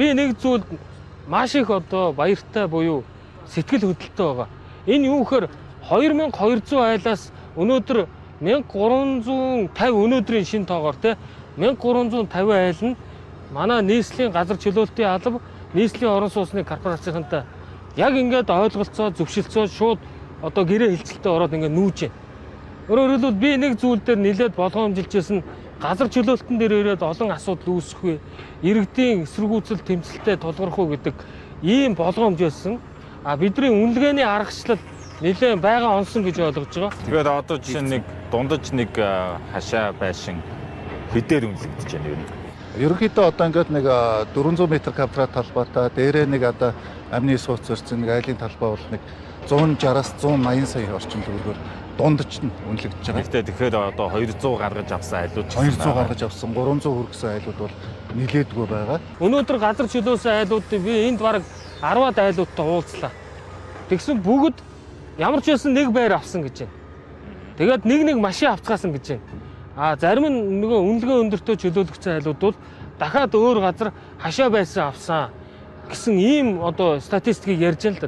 би нэг зүйл маш их одоо баяртай буюу сэтгэл хөдлөлттэй байгаа. Энэ юу гэхээр 2200 айлаас өнөөдөр 1350 өнөөдрийн шин тоогоор те 1350 айл нь манай нийслэлийн газар чөлөөлтийн алба, нийслэлийн орон сууцны корпорацийнхантай яг ингээд ойлголцоо, зөвшөлтсөө шууд одоо гэрээ хэлцэлтэд ороод ингээд нүүж байна. Өөрөөр хэлбэл би нэг зүйл дээр нэлээд болгоомжилжсэн газар чөлөөлтөн дээр ирээд олон асуудал үүсэх вэ? Иргэдийн эсэргүүцэл тэмцэлтэд тулгарх уу гэдэг ийм болгоомж байсан. Бидний үнэлгээний аргачлал нэлээд байгаа онсон гэж ойлгож байгаа. Тэгэхээр одоо жишээ нь дундаж нэг хашаа байшин хэдээр үнэлэгдэж байна юу? Ерөнхийдөө одоо ингээд нэг 400 м квадрат талбайтай дээрээ нэг одоо амны сууц өрцөн нэг айлын талбай бол нэг 160-аас 180 сая орчим төгрөгөөр дундаж нь үнэлэгдэж байгаа. Тэгэхээр одоо 200 гаргаж авсан айлууд 200 гаргаж авсан 300 хүргэсэн айлууд бол нилээдгүй байгаа. Өнөөдөр газар чөлөөсөн айлуудыг би энд бараг 10-аад айлуудтай уулзлаа. Тэгсэн бүгд ямар ч байсан нэг байр авсан гэж байна. Тэгээд нэг машин авцгаасан гэж байна. Зарим нь нөгөө үнэлгээ өндөртөө чөлөөлөгдсөн айлууд бол дахиад өөр газар хашаа байсан авсан гэсэн ийм одоо статистикийг ярьж байна л да.